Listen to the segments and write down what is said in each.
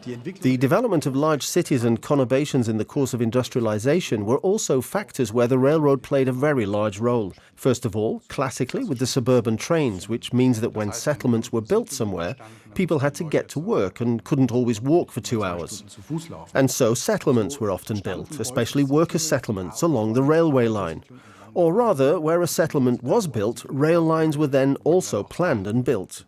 The development of large cities and conurbations in the course of industrialization were also factors where the railroad played a very large role. First of all, classically with the suburban trains, which means that when settlements were built somewhere, people had to get to work and couldn't always walk for 2 hours. And so settlements were often built, especially worker settlements along the railway line. Or rather, where a settlement was built, rail lines were then also planned and built.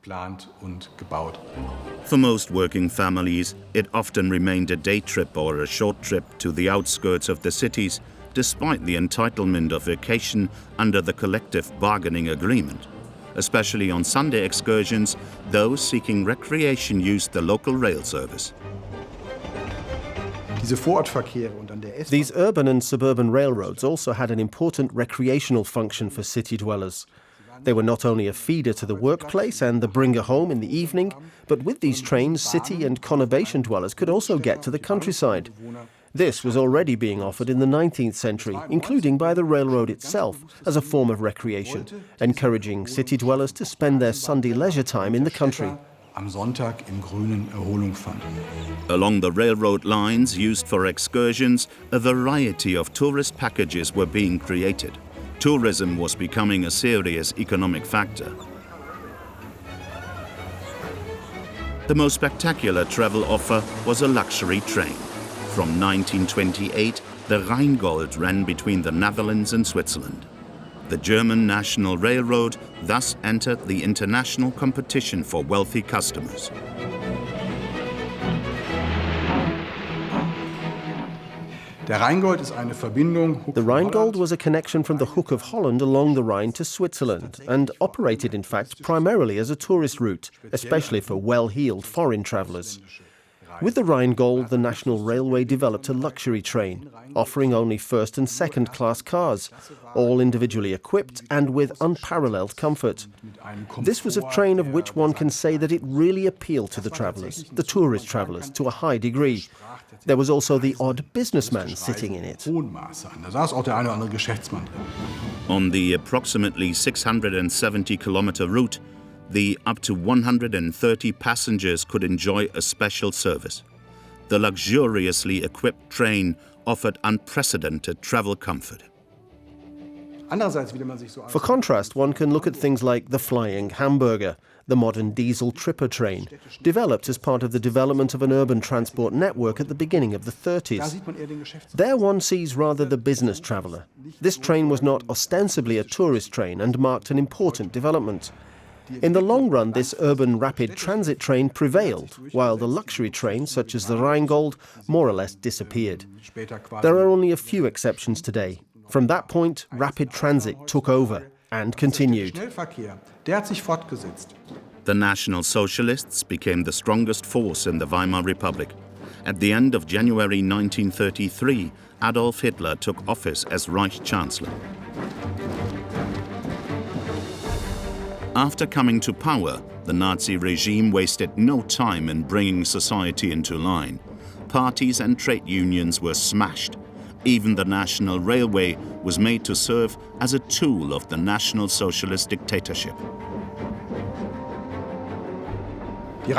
For most working families, it often remained a day trip or a short trip to the outskirts of the cities, despite the entitlement of vacation under the collective bargaining agreement. Especially on Sunday excursions, those seeking recreation used the local rail service. These urban and suburban railroads also had an important recreational function for city dwellers. They were not only a feeder to the workplace and the bringer home in the evening, but with these trains, city and conurbation dwellers could also get to the countryside. This was already being offered in the 19th century, including by the railroad itself, as a form of recreation, encouraging city dwellers to spend their Sunday leisure time in the country. Along the railroad lines used for excursions, a variety of tourist packages were being created. Tourism was becoming a serious economic factor. The most spectacular travel offer was a luxury train. From 1928, the Rheingold ran between the Netherlands and Switzerland. The German National Railroad thus entered the international competition for wealthy customers. The Rheingold was a connection from the Hook of Holland along the Rhine to Switzerland and operated, in fact, primarily as a tourist route, especially for well-heeled foreign travellers. With the Rheingold, the National Railway developed a luxury train, offering only first and second class cars, all individually equipped and with unparalleled comfort. This was a train of which one can say that it really appealed to the travellers, the tourist travellers, to a high degree. There was also the odd businessman sitting in it. On the approximately 670-kilometer route, the up to 130 passengers could enjoy a special service. The luxuriously equipped train offered unprecedented travel comfort. For contrast, one can look at things like the flying hamburger, the modern diesel tripper train, developed as part of the development of an urban transport network at the beginning of the 30s. There one sees rather the business traveller. This train was not ostensibly a tourist train and marked an important development. In the long run, this urban rapid transit train prevailed, while the luxury trains, such as the Rheingold, more or less disappeared. There are only a few exceptions today. From that point, rapid transit took over and continued. The National Socialists became the strongest force in the Weimar Republic. At the end of January 1933, Adolf Hitler took office as Reich Chancellor. After coming to power, the Nazi regime wasted no time in bringing society into line. Parties and trade unions were smashed. Even the National Railway was made to serve as a tool of the National Socialist dictatorship. The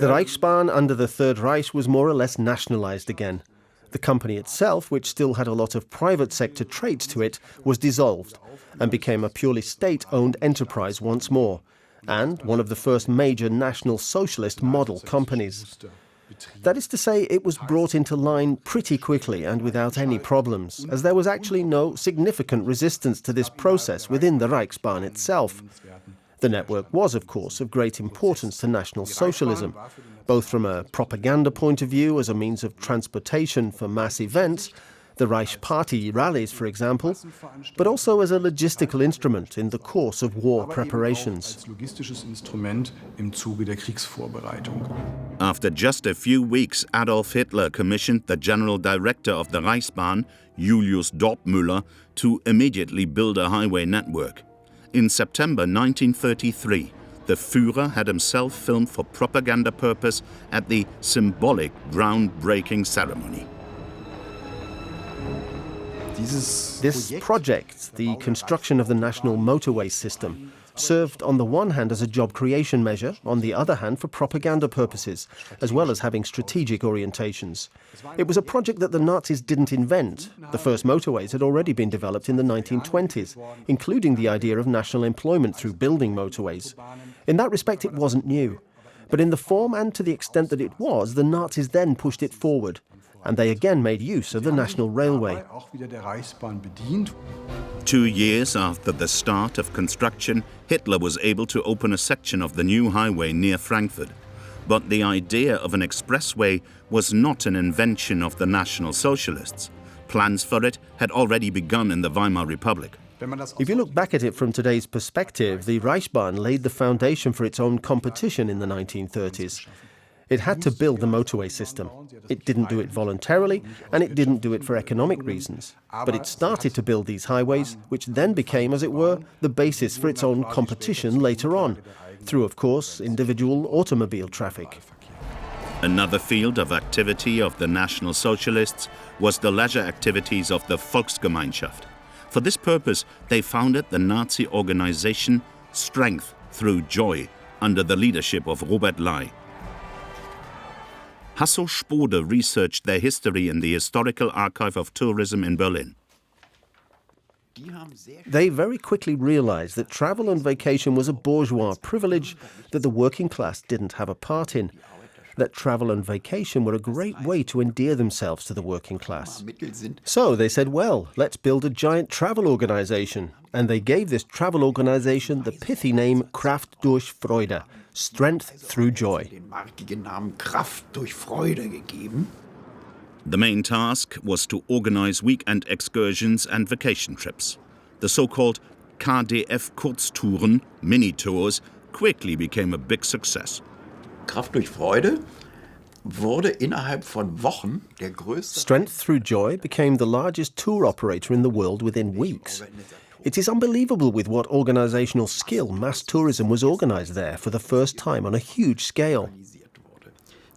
Reichsbahn under the Third Reich was more or less nationalized again. The company itself, which still had a lot of private sector traits to it, was dissolved and became a purely state-owned enterprise once more, and one of the first major National Socialist model companies. That is to say, it was brought into line pretty quickly and without any problems, as there was actually no significant resistance to this process within the Reichsbahn itself. The network was, of course, of great importance to National Socialism, both from a propaganda point of view as a means of transportation for mass events, the Reich Party rallies, for example, but also as a logistical instrument in the course of war preparations. After just a few weeks, Adolf Hitler commissioned the general director of the Reichsbahn, Julius Dorpmüller, to immediately build a highway network. In September 1933, the Führer had himself filmed for propaganda purpose at the symbolic groundbreaking ceremony. This project, the construction of the national motorway system, served on the one hand as a job creation measure, on the other hand for propaganda purposes, as well as having strategic orientations. It was a project that the Nazis didn't invent. The first motorways had already been developed in the 1920s, including the idea of national employment through building motorways. In that respect, it wasn't new. But in the form and to the extent that it was, the Nazis then pushed it forward. And they again made use of the National Railway. 2 years after the start of construction, Hitler was able to open a section of the new highway near Frankfurt. But the idea of an expressway was not an invention of the National Socialists. Plans for it had already begun in the Weimar Republic. If you look back at it from today's perspective, the Reichsbahn laid the foundation for its own competition in the 1930s. It had to build the motorway system. It didn't do it voluntarily, and it didn't do it for economic reasons. But it started to build these highways, which then became, as it were, the basis for its own competition later on, through, of course, individual automobile traffic. Another field of activity of the National Socialists was the leisure activities of the Volksgemeinschaft. For this purpose, they founded the Nazi organization Strength Through Joy under the leadership of Robert Ley. Hasso Spode researched their history in the Historical Archive of Tourism in Berlin. They very quickly realized that travel and vacation was a bourgeois privilege that the working class didn't have a part in. That travel and vacation were a great way to endear themselves to the working class. So they said, well, let's build a giant travel organization. And they gave this travel organization the pithy name Kraft durch Freude, Strength Through Joy. The main task was to organize weekend excursions and vacation trips. The so-called KDF Kurztouren, mini-tours, quickly became a big success. Kraft durch Freude wurde innerhalb von Wochen der größte. Strength Through Joy became the largest tour operator in the world within weeks. It is unbelievable with what organizational skill mass tourism was organized there for the first time on a huge scale.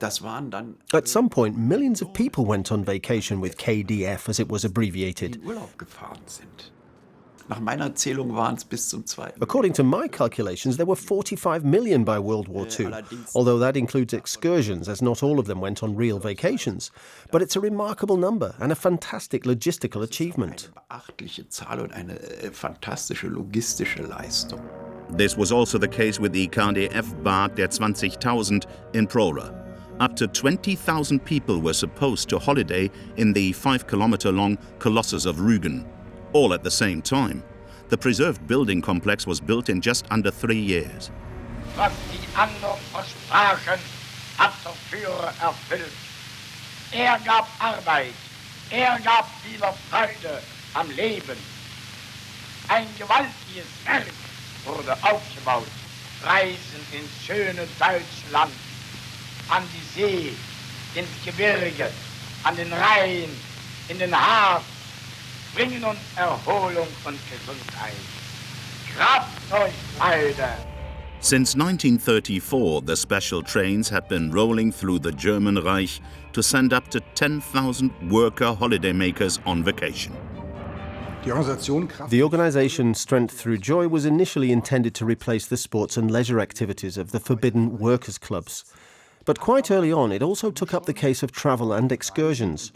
At some point, millions of people went on vacation with KDF, as it was abbreviated. According to my calculations, there were 45 million by World War II, although that includes excursions, as not all of them went on real vacations. But it's a remarkable number and a fantastic logistical achievement. This was also the case with the KDF Bad der 20.000 in Prora. Up to 20,000 people were supposed to holiday in the 5-kilometer-long Colossus of Rügen. All at the same time. The preserved building complex was built in just under 3 years. Was die anderen versprachen, hat der Führer erfüllt. Gab Arbeit, gab wieder Freude am Leben. Ein gewaltiges Werk wurde aufgebaut. Reisen ins schöne Deutschland, an die See, ins Gebirge, an den Rhein, in den Hafen, bringen uns Erholung und Gesundheit. Kraft durch Freude. Since 1934, the special trains had been rolling through the German Reich to send up to 10,000 worker holidaymakers on vacation. The organization Strength Through Joy was initially intended to replace the sports and leisure activities of the forbidden workers' clubs. But quite early on, it also took up the case of travel and excursions.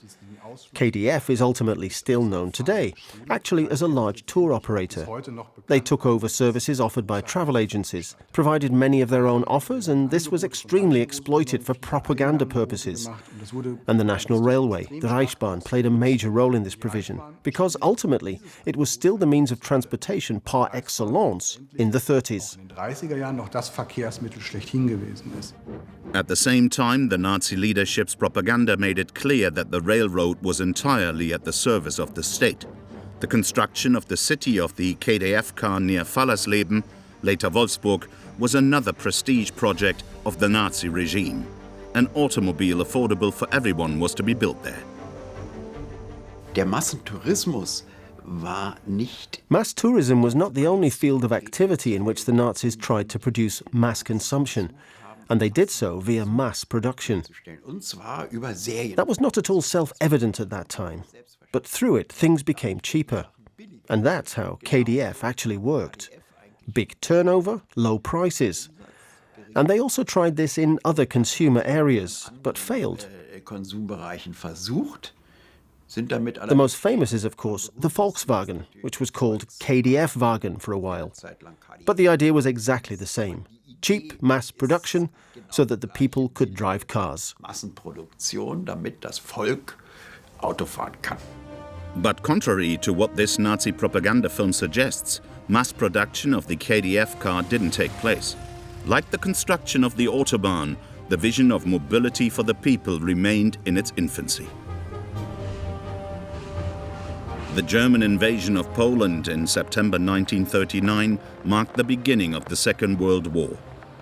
KDF is ultimately still known today, actually as a large tour operator. They took over services offered by travel agencies, provided many of their own offers, and this was extremely exploited for propaganda purposes. And the National Railway, the Reichsbahn, played a major role in this provision, because ultimately it was still the means of transportation par excellence in the 30s. At the same time, the Nazi leadership's propaganda made it clear that the railroad was entirely at the service of the state. The construction of the city of the KDF car near Fallersleben, later Wolfsburg, was another prestige project of the Nazi regime. An automobile affordable for everyone was to be built there. Der Massentourismus war nicht. Mass tourism was not the only field of activity in which the Nazis tried to produce mass consumption. And they did so via mass production. That was not at all self-evident at that time. But through it, things became cheaper. And that's how KDF actually worked. Big turnover, low prices. And they also tried this in other consumer areas, but failed. The most famous is, of course, the Volkswagen, which was called KDF-Wagen for a while. But the idea was exactly the same. Cheap mass production so that the people could drive cars. But contrary to what this Nazi propaganda film suggests, mass production of the KDF car didn't take place. Like the construction of the Autobahn, the vision of mobility for the people remained in its infancy. The German invasion of Poland in September 1939 marked the beginning of the Second World War.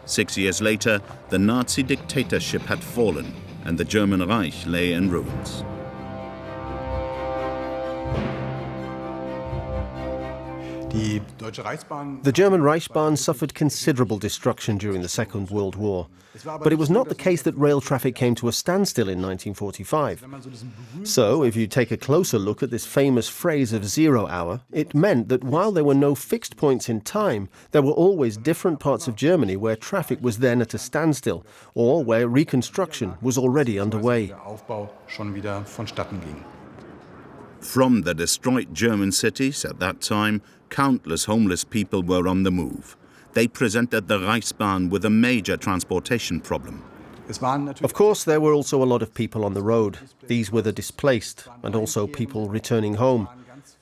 6 years later, the Nazi dictatorship had fallen and the German Reich lay in ruins. The German Reichsbahn suffered considerable destruction during the Second World War, but it was not the case that rail traffic came to a standstill in 1945. So, if you take a closer look at this famous phrase of 0 hour, it meant that while there were no fixed points in time, there were always different parts of Germany where traffic was then at a standstill, or where reconstruction was already underway. From the destroyed German cities at that time, countless homeless people were on the move. They presented the Reichsbahn with a major transportation problem. Of course, there were also a lot of people on the road. These were the displaced, and also people returning home.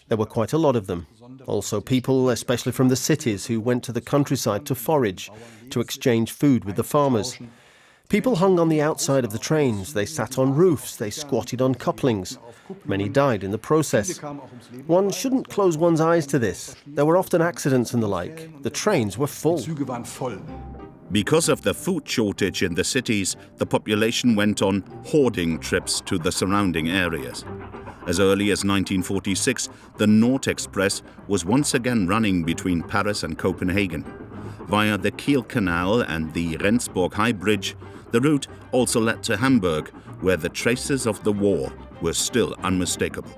There were quite a lot of them. Also people, especially from the cities, who went to the countryside to forage, to exchange food with the farmers. People hung on the outside of the trains, they sat on roofs, they squatted on couplings. Many died in the process. One shouldn't close one's eyes to this. There were often accidents and the like. The trains were full. Because of the food shortage in the cities, the population went on hoarding trips to the surrounding areas. As early as 1946, the Nord Express was once again running between Paris and Copenhagen. Via the Kiel Canal and the Rendsburg High Bridge, the route also led to Hamburg, where the traces of the war were still unmistakable.